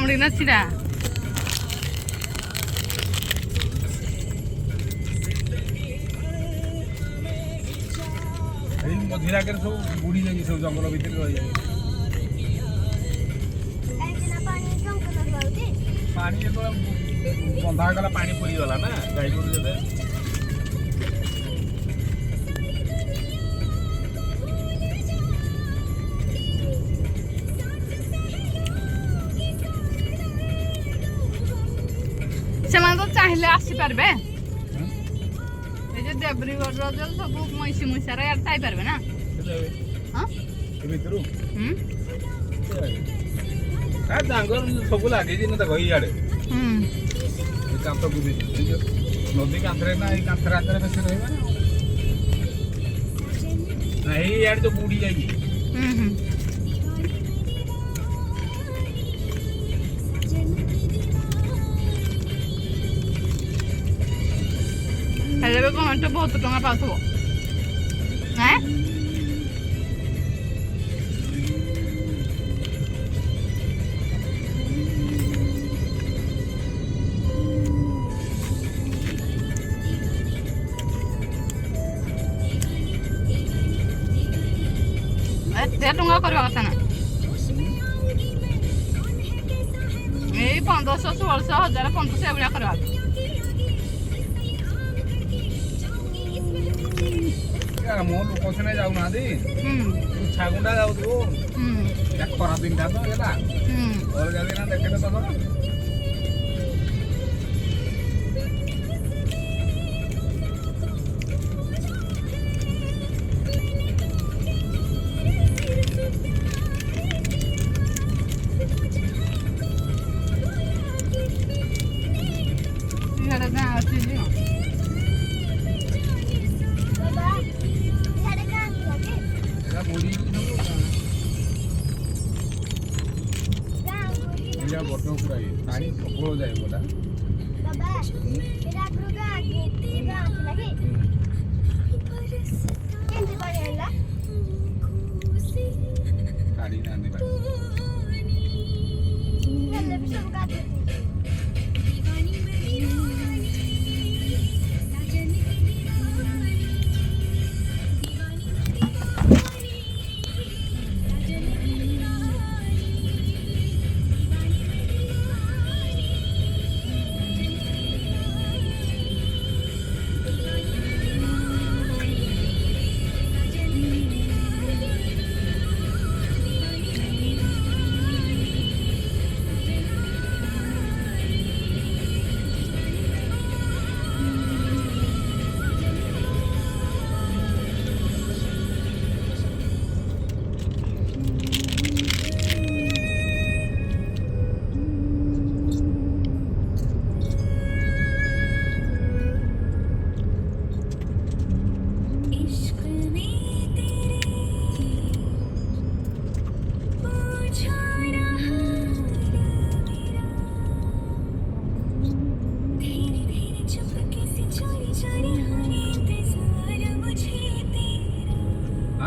କାମୁଡ଼ି ନଛିଡ଼ା ଏଇ ମଝିରେ ଆଗରେ ସବୁ ବୁଡ଼ି ଯାଇଛି ସବୁ ଜଙ୍ଗଲ ଭିତରେ ରହିଯାଇଛି ପାଣି ଯେତେବେଳେ ବନ୍ଧା ହେଇଗଲା ପାଣି ପୁରିଗଲା ନା ଗାଈ ଗୋରୁ ଯେତେ ସେମାନେ ତ ଚାହିଁଲେ ଆସିପାରିବେ এই যে দেবরিগড় জল সব মইসি মইসারা আর তাই পারবে না হ্যাঁ ଭିତରୁ হুম ଜଙ୍ଗଲ ସବୁ ଲାଗିଛି ନା ତାକୁ ଇଆଡ଼େ হুম ଏ କାନ୍ଥ ବୁଝିଛି ନଦୀ କାନ୍ଥରେ ନା ଏଇ କାନ୍ଥରେ ଆଗରେ ବେଶୀ ରହିବା ନା ଏଇ ଇଆଡ଼େ ଯୋଉ ବୁଡ଼ି ଯାଇଛି হুম হুম ହେଲେ ବି କମେଣ୍ଟ ବହୁତ ଟଙ୍କା ପାଉଥିବ ହେଁ ଏତେ ଟଙ୍କା କରିବା କଥା ନା ଏଇ 1500 1600 1000 1500 ଏଭଳିଆ କରିବା ମୋ ଲୋକ ସିନା ଯାଉନାହାନ୍ତି ଛାଗୁଣ୍ଡା ଯାଉଥିବ ଖରା ଦିନଟା ତ ହେଲା ଅଲଗା ଦିନ ଦେଖିଲେ ତମର ଗାଁ ଅଛି ବଟ ପୁରା ପାଣି ପ୍ରବଳ ଯାଏ ବୋଲା କାଢି ନାହାନ୍ତି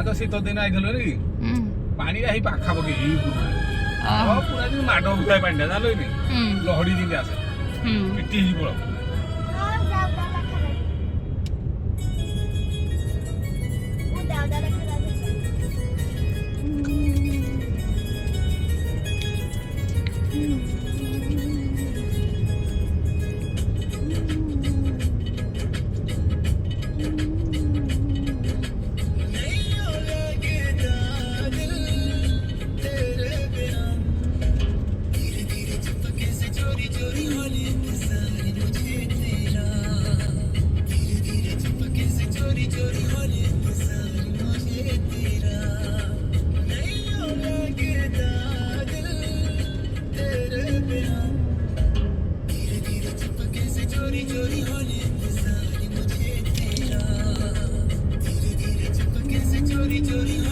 ତ ଶୀତ ଦିନ ଆଇଥିଲୁ ରେ ପାଣିଟା ହେଇ ପାଖାପାଖି ହେଇ ପୁରା ଯେମିତି ମାଡ଼ ଉଠାଏ ପାଣିଟା ଜାଣିଲୁ ଲହଡ଼ି ଯେମିତି ଆସେ ପିଟି ହେଇ ପଳ चोरी चोरी